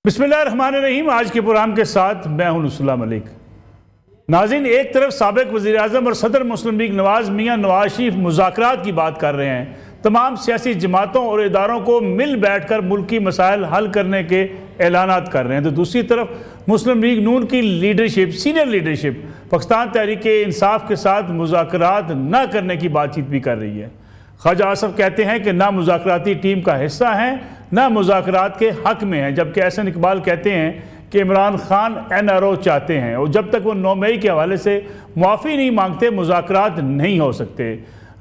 बिस्मिल्लाहिर्रहमानिर्रहीम। आज के प्रोग्राम के साथ मैं हूं नुसुल्लाह मलिक। नाज़रीन, एक तरफ साबिक़ वज़ीर-ए-आज़म और सदर मुस्लिम लीग नवाज़ मियाँ नवाज शरीफ मुज़ाकरात की बात कर रहे हैं, तमाम सियासी जमातों और इदारों को मिल बैठ कर मुल्की मसाइल हल करने के ऐलानात कर रहे हैं, तो दूसरी तरफ मुस्लिम लीग नून की leadership, senior leadership Pakistan Tehreek Insaf के साथ मुज़ाकरात न करने की बातचीत भी कर रही है। ख्वाजा आसफ कहते हैं कि ना मुज़ाकराती टीम का हिस्सा हैं, ना मुज़ाकरात के हक़ में हैं, जबकि एहसन इकबाल कहते हैं कि इमरान खान NRO चाहते हैं और जब तक वो 9 मई के हवाले से मुआफ़ी नहीं मांगते मुज़ाकरात नहीं हो सकते।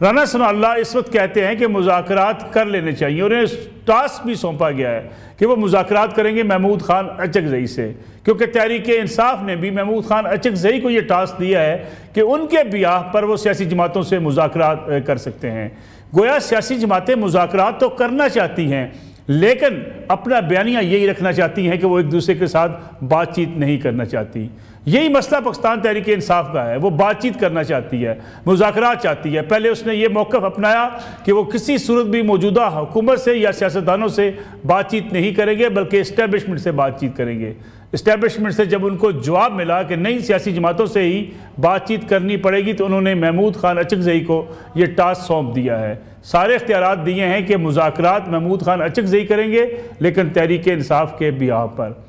राना सनाउल्लाह इस वक्त कहते हैं कि मुज़ाकरात कर लेने चाहिए और उन्हें टास्क भी सौंपा गया है कि वो मुज़ाकरात करेंगे महमूद खान अचकज़ई से, क्योंकि तहरीक इंसाफ ने भी महमूद खान अचकज़ई को ये टास्क दिया है कि उनके बियाह पर वो सियासी जमातों से मुज़ाकरात कर सकते हैं। गोया सियासी जमातें मुज़ाकरात तो करना चाहती हैं, लेकिन अपना बयानिया यही रखना चाहती हैं कि वो एक दूसरे के साथ बातचीत नहीं करना चाहती। यही मसला पाकिस्तान तहरीक इंसाफ का है, वो बातचीत करना चाहती है, मुज़ाकरात चाहती है। पहले उसने ये मौक़िफ़ अपनाया कि वो किसी सूरत भी मौजूदा हुकूमत से या सियासतदानों से बातचीत नहीं करेंगे, बल्कि इस्टेब्लिशमेंट से बातचीत करेंगे। इस्टेब्लिशमेंट से जब उनको जवाब मिला कि नई सियासी जमातों से ही बातचीत करनी पड़ेगी, तो उन्होंने महमूद खान अचकज़ई को ये टास्क सौंप दिया है। सारे इख्तियारात दिए हैं कि मुज़ाकरात महमूद खान अचकज़ई करेंगे, लेकिन तहरीक इंसाफ के बियाह पर।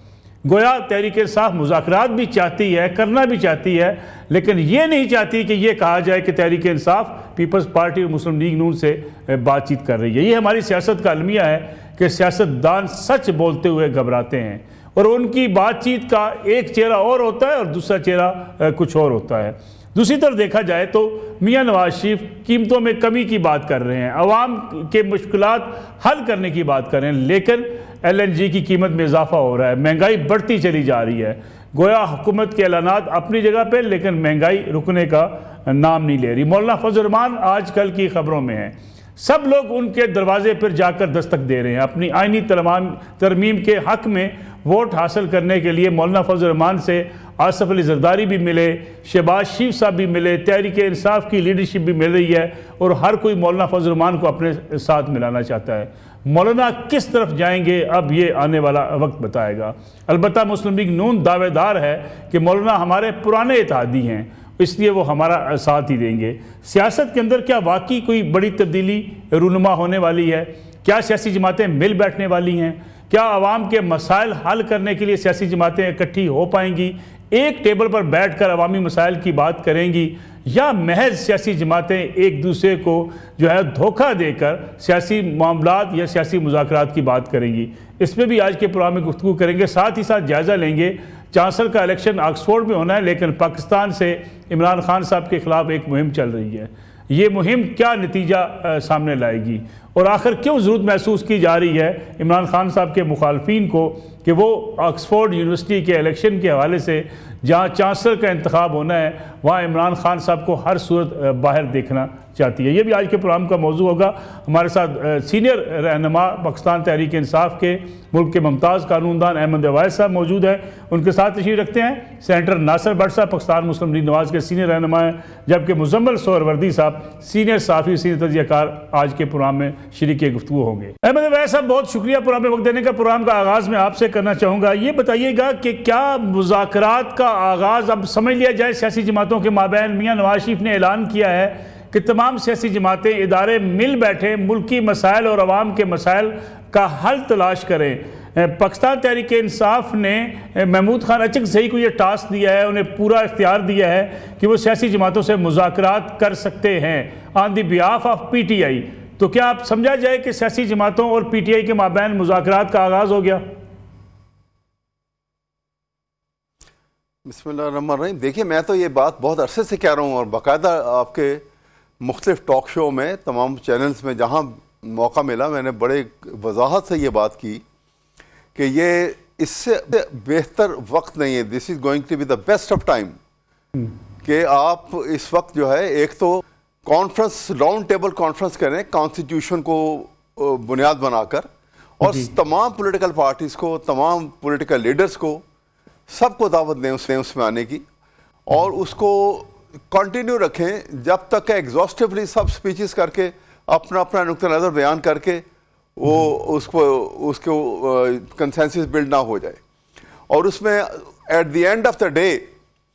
गोया तहरीक इंसाफ मुज़ाकरात भी चाहती है, करना भी चाहती है, लेकिन ये नहीं चाहती कि ये कहा जाए कि तहरीक इंसाफ पीपल्स पार्टी और मुस्लिम लीग नून से बातचीत कर रही है। ये हमारी सियासत का अलमिया है कि सियासतदान सच बोलते हुए घबराते हैं और उनकी बातचीत का एक चेहरा और होता है और दूसरा चेहरा कुछ और होता है। दूसरी तरफ देखा जाए तो मियाँ नवाज शरीफ कीमतों में कमी की बात कर रहे हैं, अवाम के मुश्किलात हल करने की बात कर रहे हैं, लेकिन LNG की कीमत में इजाफा हो रहा है, महंगाई बढ़ती चली जा रही है। गोया हुकूमत के ऐलानात अपनी जगह पे, लेकिन महंगाई रुकने का नाम नहीं ले रही। मौलाना फजल रहमान आजकल की खबरों में हैं, सब लोग उनके दरवाजे पर जाकर दस्तक दे रहे हैं अपनी आइनी तरमीम के हक़ में वोट हासिल करने के लिए। मौलाना फजल रहमान से आसफ अली जरदारी भी मिले, शहबाज शरीफ साहब भी मिले, तहरीक इंसाफ की लीडरशिप भी मिल रही है और हर कोई मौलाना फजल रहमान को अपने साथ मिलाना चाहता है। मौलाना किस तरफ जाएंगे अब ये आने वाला वक्त बताएगा। अलबत्ता मुस्लिम लीग नून दावेदार है कि मौलाना हमारे पुराने इत्तेहादी हैं, इसलिए वो हमारा साथ ही देंगे। सियासत के अंदर क्या वाकई कोई बड़ी तब्दीली रूनुमा होने वाली है? क्या सियासी जमातें मिल बैठने वाली हैं? क्या आवाम के मसाइल हल करने के लिए सियासी जमातें इकट्ठी हो पाएंगी, एक टेबल पर बैठकर अवामी मसाइल की बात करेंगी, या महज सियासी जमातें एक दूसरे को जो है धोखा देकर सियासी मामलात या सियासी मुज़ाकरात की बात करेंगी? इस पर भी आज के प्रोग्राम में गुफ्तगू करेंगे। साथ ही साथ जायज़ा लेंगे, चांसलर का इलेक्शन ऑक्सफोर्ड में होना है, लेकिन पाकिस्तान से इमरान खान साहब के ख़िलाफ़ एक मुहिम चल रही है। ये मुहिम क्या नतीजा सामने लाएगी और आखिर क्यों ज़रूरत महसूस की जा रही है इमरान खान साहब के मुखालफिन को कि वो ऑक्सफोर्ड यूनिवर्सिटी के इलेक्शन के हवाले से जहाँ चांसलर का इंतखाब होना है, वहाँ इमरान खान साहब को हर सूरत बाहर देखना चाहती है। ये भी आज के प्रोग्राम का मौजू होगा। हमारे साथ सीनियर रहनुमा पाकिस्तान तहरीक इंसाफ के मुल्क के मुमताज़ कानूनदान अहमद अवैस साहब मौजूद हैं, उनके साथ तशरीफ़ रखते हैं सेनेटर नासिर भट्ट साहब पाकिस्तान मुस्लिम लीग नवाज़ के सीनियर रहनुमा हैं, जबकि मुजम्मिल सोहरवर्दी साहब सीनियर साफ़ी सीनियर तजियाकार आज के प्रोग्राम में शरीक गुफ्तगू होंगे। अहमद अवैस साहब, बहुत शुक्रिया प्रोग्राम में वक्त देने का। प्रोग्राम का आगाज़ में आपसे करना चाहूँगा, ये बताइएगा कि क्या मुज़ाकरात का आगाज़ अब समझ लिया जाए सियासी जमातों के माबैन? मियाँ नवाज शरीफ ने ऐलान किया है कि तमाम सियासी जमातें इदारे मिल बैठे मुल्की मसाइल और अवाम के मसाइल का हल तलाश करें। पाकिस्तान तहरीक इंसाफ ने महमूद खान अचकज़ई को ये टास्क दिया है, उन्हें पूरा इख्तियार दिया है कि वो सियासी जमातों से मुज़ाकरात कर सकते हैं on the behalf of PTI। तो क्या आप समझा जाए कि सियासी जमातों और PTI के माबैन मुज़ाकरात का आगाज़ हो गया? बिस्मिल्लाहिर्रहमानिर्रहीम। देखिए, मैं तो ये बात बहुत अरसे से कह रहा हूँ और बाकायदा आपके मुख्तलिफ टॉक शो में, तमाम चैनल्स में जहाँ मौका मिला, मैंने बड़े वजाहत से ये बात की कि ये इससे बेहतर वक्त नहीं है। This is going to be the best of time कि आप इस वक्त जो है एक तो कॉन्फ्रेंस, राउंड टेबल कॉन्फ्रेंस करें कॉन्स्टिट्यूशन को बुनियाद बनाकर, और तमाम पॉलिटिकल पार्टीज़ को, तमाम पॉलिटिकल लीडर्स को, सबको दावत दें उसमें आने की, और उसको कंटिन्यू रखें जब तक एग्जॉस्टिवली सब स्पीचेस करके अपना अपना नुक्ता नज़र बयान करके वो उसको कंसेंसस बिल्ड ना हो जाए। और उसमें at the end of the day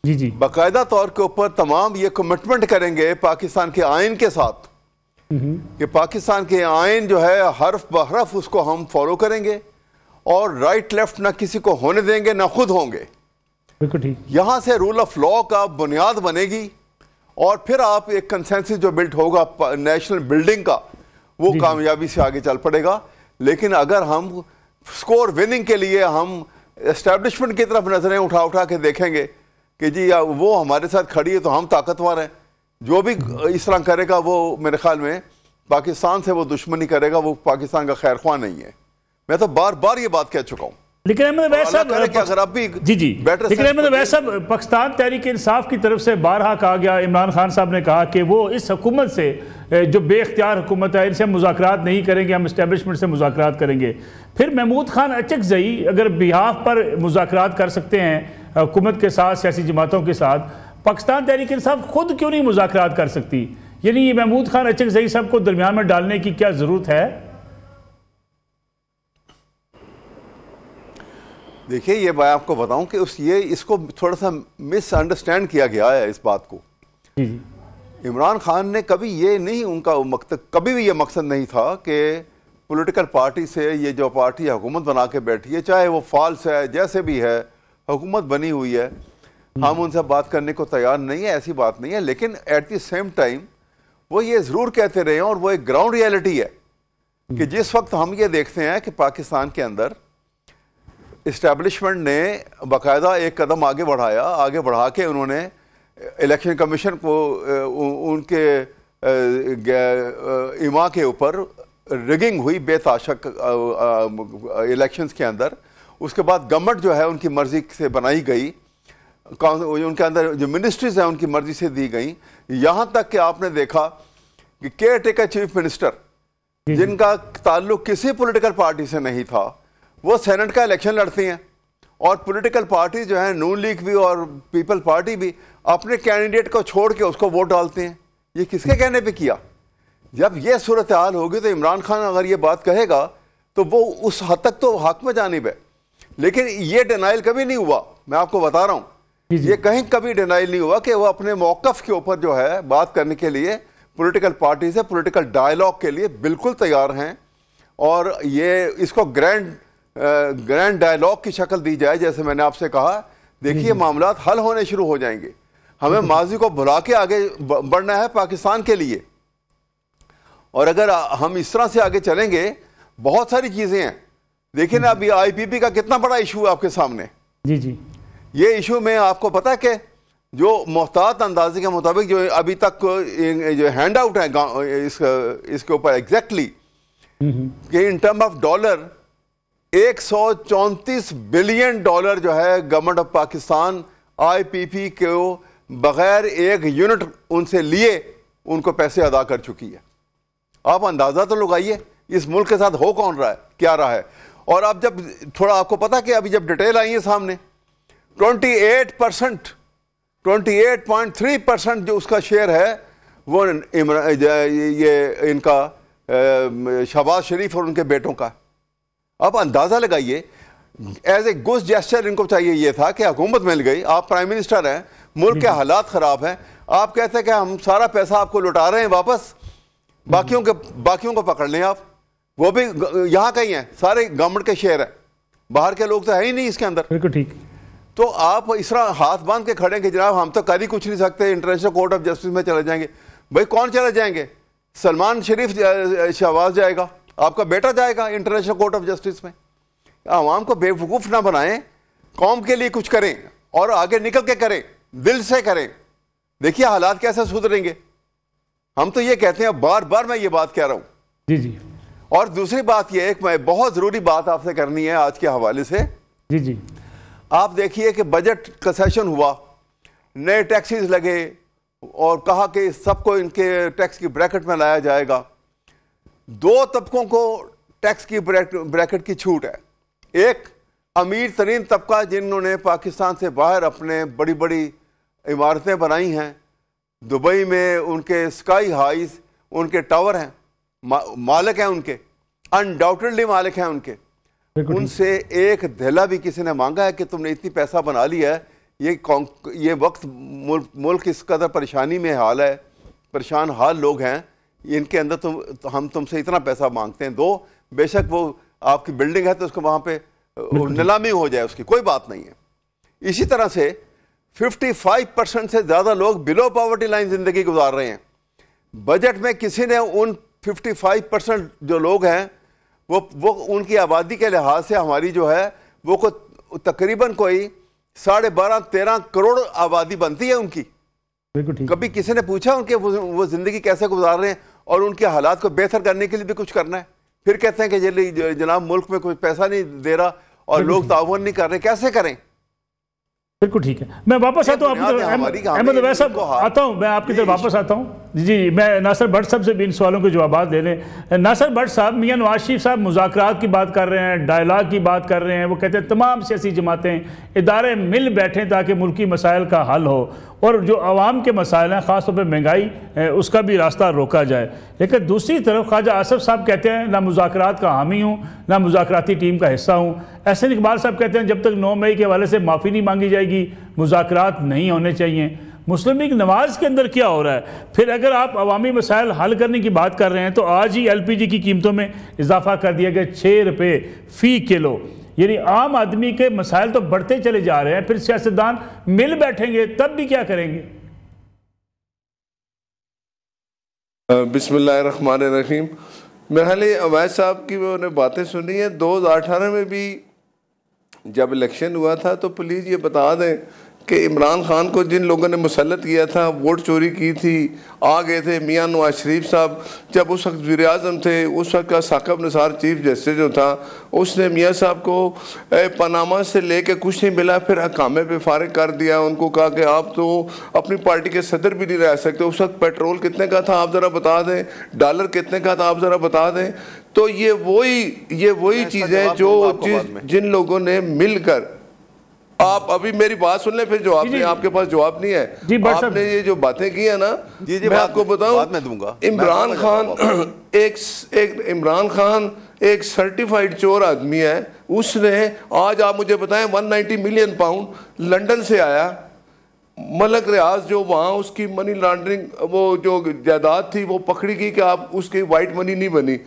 जी बाकायदा तौर के ऊपर तमाम ये कमिटमेंट करेंगे पाकिस्तान के आइन के साथ कि पाकिस्तान के आइन जो है हर्फ बहरफ उसको हम फॉलो करेंगे और राइट लेफ्ट ना किसी को होने देंगे ना खुद होंगे। बिल्कुल ठीक। यहां से रूल ऑफ लॉ का बुनियाद बनेगी और फिर आप एक कंसेंसस जो बिल्ड होगा नेशनल बिल्डिंग का वो कामयाबी से आगे चल पड़ेगा। लेकिन अगर हम स्कोर विनिंग के लिए हम एस्टेब्लिशमेंट की तरफ नजरें उठा उठा के देखेंगे कि जी वो हमारे साथ खड़ी है तो हम ताकतवर हैं, जो भी इस तरह करेगा वो मेरे ख्याल में पाकिस्तान से वो दुश्मनी करेगा, वो पाकिस्तान का खैर ख्वाह नहीं है। मैं तो बार बार ये बात कह चुका हूं। लेकिन अहमद अवैस साहब, अगर आप भी लेकिन अहमद अवैस साहब, पाकिस्तान तहरीक इंसाफ की तरफ से बारहा कहा गया, इमरान खान साहब ने कहा कि वो इस हुकूमत से जो बेख्तियार हुकूमत है इनसे हम मुज़ाकरात नहीं करेंगे, हम इस्टेब्लिशमेंट से मुज़ाकरात करेंगे। फिर महमूद खान अचकज़ई अगर बिहाफ पर मुज़ाकरात कर सकते हैं हुकूमत के साथ, सियासी जमातों के साथ, पाकिस्तान तहरीक इंसाफ खुद क्यों नहीं मुज़ाकरात कर सकती? यानी महमूद खान अचकज़ई साहब को दरमियान में डालने की क्या ज़रूरत है? देखिए, ये मैं आपको बताऊं कि इसको थोड़ा सा मिसअंडरस्टैंड किया गया है इस बात को। इमरान खान ने कभी ये नहीं, उनका मकसद कभी भी ये मकसद नहीं था कि पॉलिटिकल पार्टी से ये जो पार्टी हुकूमत बना के बैठी है, चाहे वो फॉल्स है जैसे भी है, हुकूमत बनी हुई है, हम उनसे बात करने को तैयार नहीं है, ऐसी बात नहीं है। लेकिन एट द सेम टाइम वो ये ज़रूर कहते रहे हैं और वो एक ग्राउंड रियलिटी है कि जिस वक्त हम ये देखते हैं कि पाकिस्तान के अंदर इस्टेब्लिशमेंट ने बाकायदा एक कदम आगे बढ़ाया, आगे बढ़ा के उन्होंने इलेक्शन कमीशन को उनके इमा के ऊपर रिगिंग हुई बेताशक इलेक्शंस के अंदर। उसके बाद गवर्नमेंट जो है उनकी मर्जी से बनाई गई, उनके अंदर जो मिनिस्ट्रीज हैं उनकी मर्जी से दी गई। यहाँ तक कि आपने देखा कि केयर टेकर चीफ मिनिस्टर जिनका ताल्लुक किसी पॉलिटिकल पार्टी से नहीं था, वो सेनेट का इलेक्शन लड़ती हैं और पॉलिटिकल पार्टी जो है नून लीग भी और पीपल पार्टी भी अपने कैंडिडेट को छोड़ के उसको वोट डालते हैं। ये किसके कहने पे किया? जब ये सूरत हाल होगी तो इमरान खान अगर ये बात कहेगा तो वो उस हद तक तो हक में जानिब है। लेकिन ये डिनाइल कभी नहीं हुआ, मैं आपको बता रहा हूँ, ये कहीं कभी डिनाइल नहीं हुआ कि वो अपने मौकफ के ऊपर जो है बात करने के लिए पॉलिटिकल पार्टी से पॉलिटिकल डायलॉग के लिए बिल्कुल तैयार हैं। और ये इसको ग्रैंड डायलॉग की शक्ल दी जाए, जैसे मैंने आपसे कहा, देखिए मामलात हल होने शुरू हो जाएंगे। हमें माजी को भुला के आगे बढ़ना है पाकिस्तान के लिए। और अगर हम इस तरह से आगे चलेंगे, बहुत सारी चीजें हैं। देखिए ना, अभी IPP का कितना बड़ा इशू है आपके सामने। जी ये इशू में आपको पता है कि जो मोहतात अंदाजे के मुताबिक जो अभी तक जो हैंड आउट है इसके ऊपर एग्जैक्टली कि in term of dollar 134 billion dollar जो है गवर्नमेंट ऑफ पाकिस्तान IPP को बगैर एक यूनिट उनसे लिए उनको पैसे अदा कर चुकी है। आप अंदाजा तो लगाइए इस मुल्क के साथ हो कौन रहा है, क्या रहा है। और अब जब थोड़ा आपको पता कि अभी जब डिटेल आई है सामने, 28.3% जो उसका शेयर है वो ये इनका शहबाज शरीफ और उनके बेटों का। अब अंदाजा लगाइए, एज ए गुड जेस्चर इनको चाहिए ये था कि हुकूमत मिल गई, आप प्राइम मिनिस्टर हैं, मुल्क के हालात खराब हैं, आप कहते हैं कि हम सारा पैसा आपको लौटा रहे हैं वापस, बाकियों को पकड़ लें आप, वो भी यहाँ कहीं हैं, सारे गवर्नमेंट के शेयर है, बाहर के लोग तो है ही नहीं इसके अंदर। बिल्कुल ठीक। तो आप इस तरह हाथ बांध के खड़े कि जनाब हम तो कर ही कुछ नहीं सकते, इंटरनेशनल कोर्ट ऑफ जस्टिस में चले जाएंगे। भाई कौन चले जाएंगे? सलमान शरीफ शहबाज जाएगा, आपका बेटा जाएगा इंटरनेशनल कोर्ट ऑफ जस्टिस में। आवाम को बेवकूफ़ ना बनाएं, कौम के लिए कुछ करें और आगे निकल के करें, दिल से करें। देखिए हालात कैसे सुधरेंगे। हम तो ये कहते हैं, बार बार मैं ये बात कह रहा हूं। जी। और दूसरी बात ये एक मैं बहुत ज़रूरी बात आपसे करनी है आज के हवाले से। जी। आप देखिए कि बजट का सेशन हुआ, नए टैक्सेस लगे और कहा कि सबको इनके टैक्स की ब्रैकेट में लाया जाएगा। दो तबकों को टैक्स की ब्रैकेट की छूट है। एक अमीर तरीन तबका जिन्होंने पाकिस्तान से बाहर अपने बड़ी बड़ी इमारतें बनाई हैं, दुबई में उनके स्काई हाइज, उनके टावर हैं, मालिक हैं उनके, अनडाउटेडली मालिक हैं उनके। उनसे एक धेला भी किसी ने मांगा है कि तुमने इतनी पैसा बना लिया है, ये वक्त मुल्क इस कदर परेशानी में हाल है, परेशान हाल लोग हैं, इनके अंदर हम तुमसे इतना पैसा मांगते हैं, दो। बेशक वो आपकी बिल्डिंग है तो उसको वहाँ पे नीलामी हो जाए, उसकी कोई बात नहीं है। इसी तरह से 55% से ज़्यादा लोग बिलो पॉवर्टी लाइन ज़िंदगी गुजार रहे हैं। बजट में किसी ने उन 55% जो लोग हैं वो उनकी आबादी के लिहाज से हमारी जो है वो तकरीबन कोई 12.5-13 करोड़ आबादी बनती है उनकी। कभी किसी ने पूछा उनके वो ज़िंदगी कैसे गुजार रहे हैं और उनके हालात को बेहतर करने के लिए भी कुछ करना है? फिर कहते हैं कि जनाब मुल्क में कोई पैसा नहीं दे रहा और लोग ताउन नहीं कर रहे, कैसे करें? बिल्कुल ठीक है, मैं वापस आता हूँ अहमद अवैस साहब, आता हूँ मैं आपकी तरफ वापस आता हूँ। जी, मैं नासिर भट्ट साहब से भी इन सवालों के जवाब दे लें। नासिर भट्ट साहब, मियां नवाज शरीफ साहब मुज़ाकरात की बात कर रहे हैं, डायलाग की बात कर रहे हैं। वो कहते हैं तमाम सियासी जमातें इदारे मिल बैठें ताकि मुल्की मसाइल का हल हो और जो आवाम के मसाइल हैं ख़ासतौर पर महंगाई, उसका भी रास्ता रोका जाए। लेकिन दूसरी तरफ ख्वाजा आसफ साहब कहते हैं ना मुज़ाकरात का हामी हूँ ना मुज़ाकराती टीम का हिस्सा हूँ। एहसन इकबाल साहब कहते हैं जब तक 9 मई के हवाले से माफ़ी नहीं मांगी जाएगी मुज़ाकरात नहीं होने चाहिए। मुस्लिम लीग नवाज़ के अंदर क्या हो रहा है? फिर अगर आप अवामी मसाइल हल करने की बात कर रहे हैं तो आज ही LPG की कीमतों में इजाफा कर दिया गया 6 रुपये फ़ी किलो, यानी आम आदमी के मसाइल तो बढ़ते चले जा रहे हैं। फिर सियासतदान मिल बैठेंगे तब भी क्या करेंगे? बिस्मिल्लाहिर्रहमानिर्रहीम। मेरे ख्याल अवैस साहब की उन्होंने बातें सुनी है। 2018 में भी जब इलेक्शन हुआ था तो प्लीज़ ये बता दें कि इमरान खान को जिन लोगों ने मुसल्लत किया था, वोट चोरी की थी, आ गए थे मियां नवाज शरीफ साहब जब उस वक्त वज़ीर आज़म थे, उस वक्त का साकिब निसार चीफ जस्टिस जो था उसने मियां साहब को पनामा से लेके कुछ नहीं मिला, फिर हकामे पे फारिग कर दिया। उनको कहा कि आप तो अपनी पार्टी के सदर भी नहीं रह सकते। उस वक्त पेट्रोल कितने का था आप ज़रा बता दें, डॉलर कितने का था आप ज़रा बता दें। तो ये वही चीज़ें जो जिन लोगों ने मिलकर, आप अभी मेरी बात सुन लें फिर जवाब नहीं, आपके पास जवाब नहीं है। आपने ये जो बातें की है ना, मैं आपको बताऊं, इमरान खान एक सर्टिफाइड चोर आदमी है। उसने आज आप मुझे बताएं 190 मिलियन पाउंड लंदन से आया। मलक रियाज जो वहाँ उसकी मनी लॉन्ड्रिंग वो जो जायदाद थी वो पकड़ी गई कि आप उसकी वाइट मनी नहीं बनी।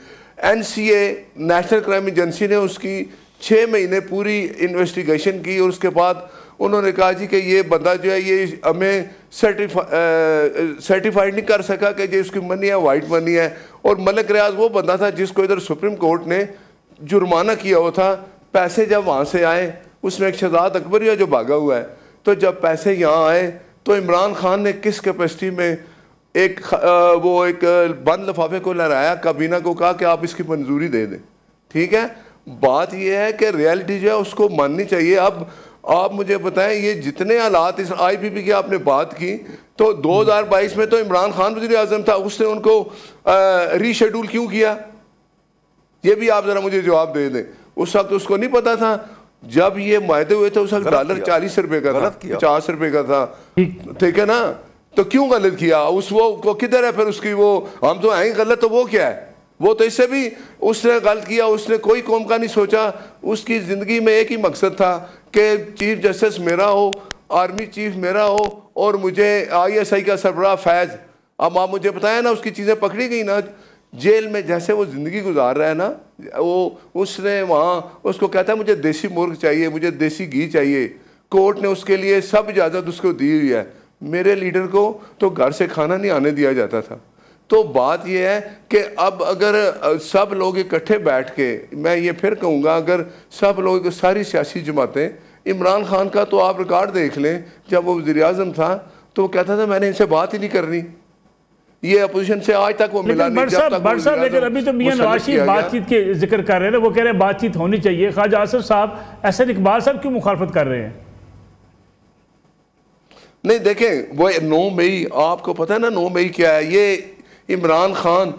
NCA नेशनल क्राइम एजेंसी ने उसकी 6 महीने पूरी इन्वेस्टिगेशन की और उसके बाद उन्होंने कहा जी कि ये बंदा जो है ये हमें सर्टिफाइड नहीं कर सका कि जो उसकी मनी है वाइट मनी है। और मलिक रियाज वो बंदा था जिसको इधर सुप्रीम कोर्ट ने जुर्माना किया हुआ था। पैसे जब वहाँ से आए, उसमें एक शहजाद अकबरिया जो भागा हुआ है, तो जब पैसे यहाँ आए तो इमरान खान ने किस कैपेसिटी में एक बंद लिफाफे को लहराया, काबीना को कहा कि आप इसकी मंजूरी दे दें। ठीक है, बात यह है कि रियलिटी जो है उसको माननी चाहिए। अब आप मुझे बताएं, ये जितने हालात इस IPP की आपने बात की, तो 2022 में तो इमरान खान वज़ीर आज़म था, उसने उनको रीशेड्यूल क्यों किया? ये भी आप ज़रा मुझे जवाब दे दें। उस वक्त उसको नहीं पता था, जब ये मायदे हुए थे उस वक्त डॉलर 40 रुपए का था, 50 रुपए का था। ठीक है ना, तो क्यों गलत किया? उस वो किधर है फिर उसकी वो, हम तो हैं गलत, तो वो क्या है? वो तो इससे भी उसने गलत किया, उसने कोई कौम का नहीं सोचा। उसकी ज़िंदगी में एक ही मकसद था कि चीफ जस्टिस मेरा हो, आर्मी चीफ मेरा हो और मुझे ISI का सरबराह फैज़। अब आप मुझे बताएं ना, उसकी चीज़ें पकड़ी गई ना, जेल में जैसे वो ज़िंदगी गुजार रहा है ना, वो उसने वहाँ उसको कहता है मुझे देसी मुर्ग चाहिए, मुझे देसी घी चाहिए। कोर्ट ने उसके लिए सब इजाज़त उसको दी हुई है। मेरे लीडर को तो घर से खाना नहीं आने दिया जाता था। तो बात यह है कि अब अगर सब लोग इकट्ठे बैठ के, मैं ये फिर कहूँगा, अगर सब लोग सारी सियासी जमातें, इमरान खान का तो आप रिकॉर्ड देख लें, जब वो वज़ीर आज़म था तो वो कहता था मैंने इनसे बात ही नहीं करनी। ये अपोजिशन से आज तक वो मिला नहीं। लेकिन अभी तो मियां नवाज शरीफ बातचीत के जिक्र कर रहे हैं, वो कह रहे हैं बातचीत होनी चाहिए। ख्वाजा आसिफ साहब, एहसन इकबाल साहब क्यों मुखालफत कर रहे हैं? नहीं देखें, वो 9 मई, आपको पता है ना 9 मई क्या है? ये इमरान खान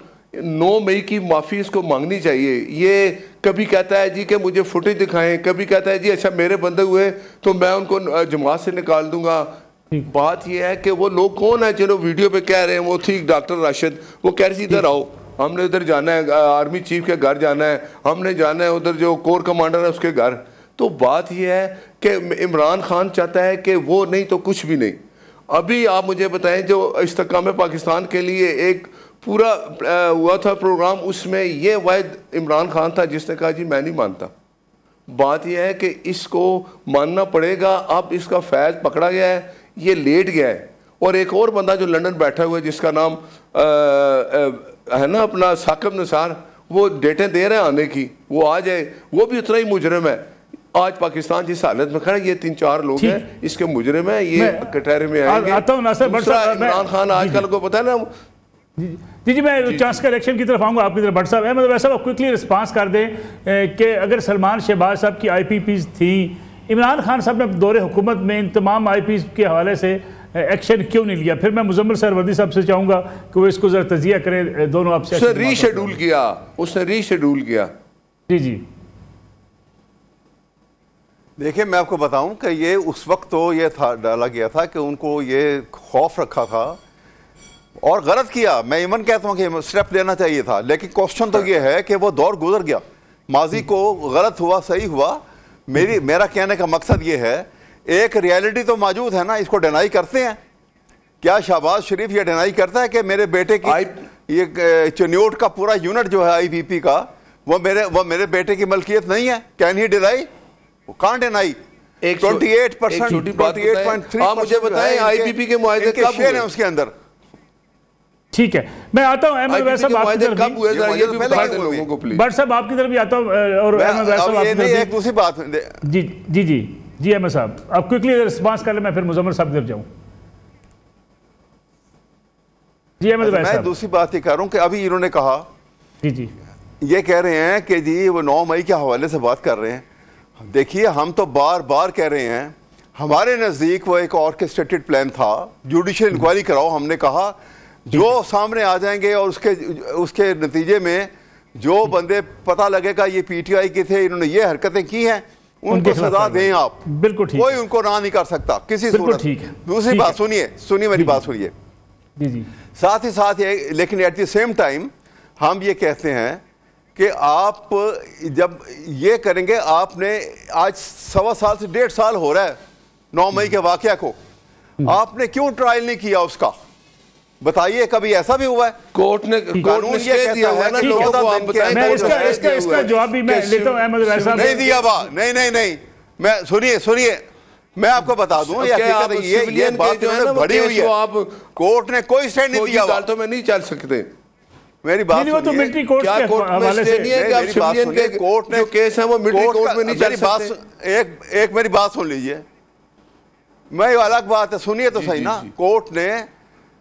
9 मई की माफ़ी इसको मांगनी चाहिए। ये कभी कहता है जी कि मुझे फुटेज दिखाएं, कभी कहता है जी अच्छा मेरे बंदे हुए तो मैं उनको जमात से निकाल दूंगा। बात यह है कि वो लोग कौन है जो वीडियो पे कह रहे हैं? वो थी डॉक्टर राशिद, वो कह रही थी इधर आओ, हमने उधर जाना है, आर्मी चीफ के घर जाना है, हमने जाना है उधर जो कोर कमांडर है उसके घर। तो बात यह है कि इमरान खान चाहता है कि वो नहीं तो कुछ भी नहीं। अभी आप मुझे बताएं, जो इस्तेकाम पाकिस्तान के लिए एक पूरा हुआ था प्रोग्राम, उसमें ये वाहिद इमरान खान था जिसने कहा जी मैं नहीं मानता। बात यह है कि इसको मानना पड़ेगा। अब इसका फैज़ पकड़ा गया है, ये लेट गया है। और एक और बंदा जो लंदन बैठा हुआ है जिसका नाम है ना अपना साकिब निसार, वो डेटें दे रहे हैं आने की, वो आ जाए, वो भी उतना ही मुजरिम है। आज पाकिस्तान जिस हालत में खड़ा है, ये 3-4 लोग हैं इसके मुजरिम है, ये कटहरे में आएंगे। इमरान खान आजकल को पता है ना। जी मैं चांस करेक्शन की तरफ आऊँगा आपकी तरफ। भट्ट साहब अहमद वैसा आप क्विकली रिस्पांस कर दें कि अगर सलमान शहबाज साहब की IPPs थी, इमरान खान साहब ने दौरे हुकूमत में इन तमाम IPs के हवाले से एक्शन क्यों नहीं लिया? फिर मैं मुजम्मिल सरवर्दी साहब से चाहूँगा कि वो इसको ज़रा तजिया करें। दोनों आपसे उसने रीशेड्यूल किया। जी देखिए, मैं आपको बताऊं कि ये उस वक्त तो ये था डाला गया था कि उनको ये खौफ रखा था और गलत किया। मैं इवन कहता हूं कि स्टेप लेना चाहिए था, लेकिन क्वेश्चन तो ये है कि वो दौर गुजर गया, माजी को गलत हुआ सही हुआ। मेरा कहने का मकसद ये है, एक रियलिटी तो मौजूद है ना, इसको डिनाई करते हैं क्या? शहबाज शरीफ ये डिनाई करता है कि मेरे बेटे की ये चिन्यूट का पूरा यूनिट जो है IPP का, वो मेरे बेटे की मलकियत नहीं है? Can he deny? Can't deny. 28.3% आप मुझे बताएं IPP के मुआहदे कब हुए हैं उसके अंदर? ठीक है, मैं आता हूँ अहमद वैसा आपकी तरफ कब हुए ये भी बता दें लोगों को प्लीज। भट्ट साहब आपकी तरफ भी आता हूँ और अहमद वैसा एक दूसरी बात। जी जी जी जी अहमद साहब आप क्विकली रिस्पांस कर ले, मैं फिर मुजम्मिल साहब की तरफ जाऊँ। जी अहमद वैसा मैं दूसरी बात ये कर रहा हूँ कि अभी इन्होंने कहा, जी ये कह रहे हैं कि जी वो 9 मई के हवाले से बात कर रहे हैं। देखिए, हम तो बार बार कह रहे हैं, हमारे नज़दीक वो एक ऑर्केस्ट्रेटेड प्लान था, जुडिशियल इंक्वायरी कराओ। हमने कहा जो सामने आ जाएंगे और उसके नतीजे में जो बंदे पता लगेगा ये PTI के थे, इन्होंने ये हरकतें की हैं, उनको सजा दें आप। बिल्कुल ठीक, कोई उनको ना नहीं कर सकता किसी सूरत। दूसरी बात सुनिए मेरी बात सुनिए जी। साथ ही साथ ये, लेकिन एट द सेम टाइम हम ये कहते हैं कि आप जब ये करेंगे, आपने आज 1.25 साल से 1.5 साल हो रहा है 9 मई के वाकया को, आपने क्यों ट्रायल नहीं किया उसका? बताइए, कभी ऐसा भी हुआ है? कोर्ट ने कानून ये कहता है ना, मैं इसका जवाब भी मैं लेता हूं अहमद वैसा। नहीं दिया बा, नहीं मैं सुनिए मैं आपको बता दूं, ये बात जो है ना बड़ी हुई है, कोर्ट ने कोई स्टैंड नहीं दिया। तो मैं नहीं चल सकते। मेरी बात नहीं, वो तो मिलिट्री कोर्ट के हवाले से नहीं है कि आप सिविलियन के कोर्ट ने केस है वो मिलिट्री कोर्ट में नहीं चल सकते। एक मेरी बात सुन लीजिए, मैं अलग बात है, सुनिए तो सही ना। कोर्ट ने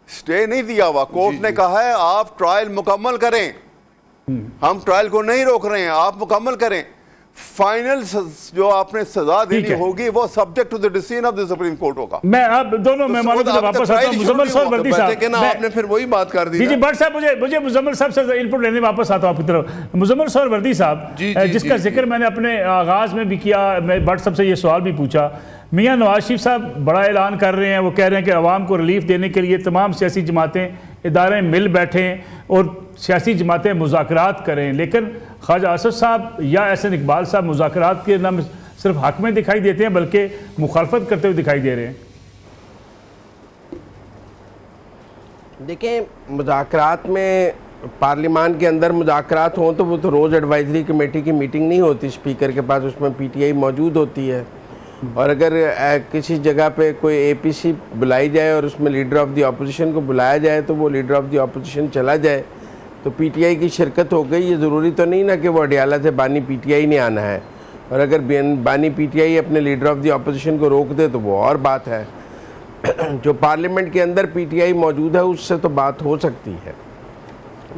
स्टे नहीं दिया हुआ, कोर्ट ने कहा है आप ट्रायल मुकम्मल करें, हम ट्रायल को नहीं रोक रहे हैं, आप मुकम्मल करें। फाइनल जो आपने सजा देनी होगी वो subject to the decision of the supreme court होगा। मैं अब दोनों मेहमानों की वापस आता हूं। मुजम्मिल सरवर्दी साहब, आपने फिर वही बात कर दी। जी भट्ट साहब, मुझे मुजम्मिल साहब से इनपुट लेने वापस आता हूं आपकी तरफ। मुजम्मिल सरवर्दी साहब, जिसका जिक्र मैंने अपने आगाज में भी किया, मैं भट्ट साहब से ये सवाल भी पूछा, मियाँ नवाज शरीफ साहब बड़ा ऐलान कर रहे हैं, वो कह रहे हैं कि अवाम को रिलीफ देने के लिए तमाम सियासी जमातें इदारे मिल बैठें और सियासी जमातें मुज़ाकरात करें, लेकिन ख्वाजा असद साहब या एहसन इकबाल साहब मुज़ाकरात के नाम सिर्फ हक में दिखाई देते हैं बल्कि मुखालफत करते हुए दिखाई दे रहे हैं। देखें, मुज़ाकरात में पार्लियामान के अंदर मुज़ाकरात हों तो वो तो रोज़ एडवाइजरी कमेटी की मीटिंग नहीं होती स्पीकर के पास, उसमें PTI मौजूद होती है। और अगर किसी जगह पे कोई APC बुलाई जाए और उसमें लीडर ऑफ द अपोजिशन को बुलाया जाए तो वो लीडर ऑफ द अपोजिशन चला जाए तो PTI की शिरकत हो गई। ये ज़रूरी तो नहीं ना कि वो अडियाला से बानी PTI ने आना है, और अगर बानी PTI अपने लीडर ऑफ द अपोजिशन को रोक दे तो वो और बात है। जो पार्लियामेंट के अंदर PTI मौजूद है उससे तो बात हो सकती है,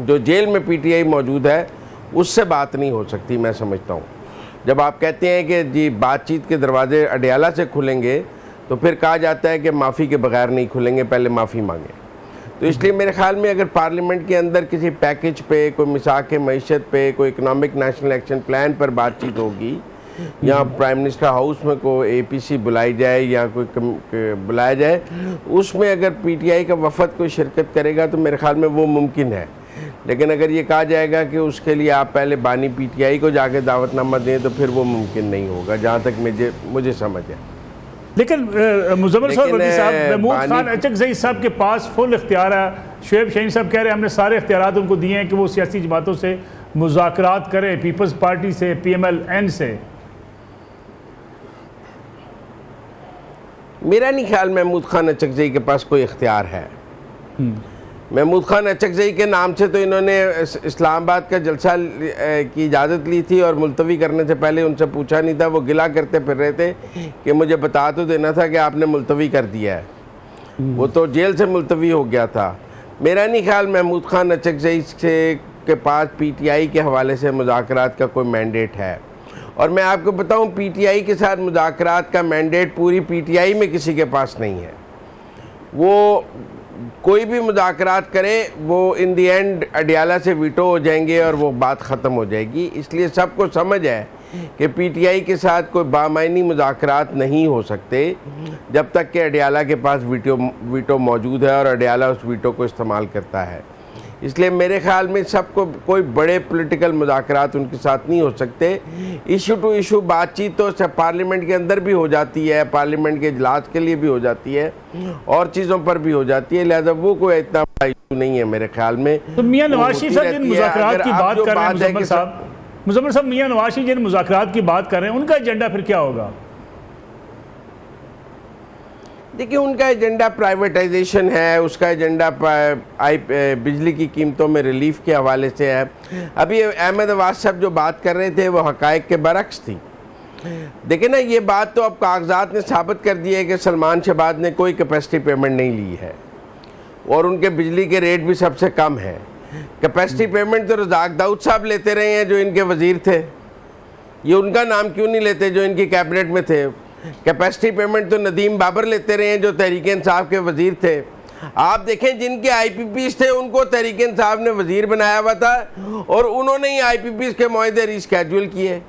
जो जेल में PTI मौजूद है उससे बात नहीं हो सकती, मैं समझता हूँ। जब आप कहते हैं कि जी बातचीत के दरवाजे अडियाला से खुलेंगे तो फिर कहा जाता है कि माफ़ी के बगैर नहीं खुलेंगे, पहले माफ़ी मांगे। तो इसलिए मेरे ख्याल में अगर पार्लियामेंट के अंदर किसी पैकेज पे, कोई मिसाक मईशत पे, कोई इकनॉमिक नेशनल एक्शन प्लान पर बातचीत होगी, या प्राइम मिनिस्टर हाउस में कोई APC बुलाई जाए या कोई बुलाया जाए, उसमें अगर PTI का वफद कोई शिरकत करेगा तो मेरे ख्याल में वो मुमकिन है। लेकिन अगर ये कहा जाएगा कि उसके लिए आप पहले बानी पीटीआई को जाके दावतनामा दें तो फिर वो मुमकिन नहीं होगा, जहाँ तक मुझे समझ है। लेकिन मुज़म्मिल साहब, महमूद खान अचकज़ई साहब के पास फुल इख्तियार है। शुएब शाहीन साहब कह रहे हैं हमने सारे इख्तियारात उनको दिए हैं कि वो सियासी जमातों से मुज़ाकरात करें, पीपल्स पार्टी से, PMLN से। मेरा नहीं ख्याल महमूद खान अचकज़ई के पास कोई इख्तियार है। महमूद खान अचकज़ई के नाम से तो इन्होंने इस्लामाबाद का जलसा की इजाज़त ली थी और मुलतवी करने से पहले उनसे पूछा नहीं था। वो गिला करते फिर रहे थे कि मुझे बता तो देना था कि आपने मुलतवी कर दिया है। वो तो जेल से मुलतवी हो गया था। मेरा नहीं ख्याल महमूद खान अचकज़ई के पास PTI के हवाले से मुज़ाकरात का कोई मैंडेट है। और मैं आपको बताऊं, PTI के साथ मुज़ाकरात का मैंडेट पूरी PTI में किसी के पास नहीं है। वो कोई भी मुज़ाकरात करे वो इन दी एंड अडियाला से वीटो हो जाएंगे और वो बात ख़त्म हो जाएगी। इसलिए सबको समझ है कि PTI के साथ कोई बामायनी मुज़ाकरात नहीं हो सकते जब तक कि अडियाला के पास वीटो मौजूद है और अडियाला उस वीटो को इस्तेमाल करता है। इसलिए मेरे ख्याल में सबको कोई बड़े पॉलिटिकल मुज़ाकरात उनके साथ नहीं हो सकते। इशू टू इशू बातचीत तो पार्लियामेंट के अंदर भी हो जाती है, पार्लियामेंट के इजलास के लिए भी हो जाती है और चीज़ों पर भी हो जाती है, लिहाजा वो कोई इतना बड़ा इशू नहीं है मेरे ख्याल में। तो मियां नवाज शरीफ साहब जिन मुज़ाकरात की बात कर रहे हैं, मुज़म्मिल साहब, मियां नवाज शरीफ जिन मुज़ाकरात की बात कर रहे हैं, उनका एजेंडा फिर क्या होगा? देखिए, उनका एजेंडा प्राइवेटाइजेशन है, उसका एजेंडा बिजली की कीमतों में रिलीफ के हवाले से है। अभी अहमद अवाज साहब जो बात कर रहे थे वो हक़ाइक़ के बरक्स थी। देखिए ना, ये बात तो अब कागजात ने साबित कर दी है कि सलमान शहबाज ने कोई कैपेसिटी पेमेंट नहीं ली है और उनके बिजली के रेट भी सबसे कम है। कैपेसिटी पेमेंट तो रज़ाक दाऊद साहब लेते रहे हैं जो इनके वज़ीर थे। ये उनका नाम क्यों नहीं लेते जो इनकी कैबिनेट में थे? कैपेसिटी पेमेंट तो नदीम बाबर लेते रहे हैं जो तहरीक इंसाफ के वज़ीर थे। आप देखें, जिनके IPPs थे उनको तहरीक इंसाफ ने वज़ीर बनाया हुआ था और उन्होंने ही IPPs के मुआहदे रीस्केड्यूल किए।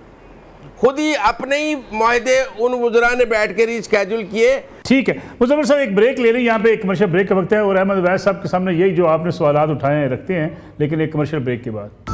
खुद ही अपने ही मुआहदे उन वज़रा ने बैठ के रीस्केड्यूल किए। ठीक है मुज़म्मिल साहब, एक ब्रेक ले लें। यहाँ पे एक कमर्शियल ब्रेक का वक्त है और अहमद अवाज साहब के सामने यही जो आपने सवालात उठाए हैं रखते हैं, लेकिन एक कमर्शियल ब्रेक के बाद।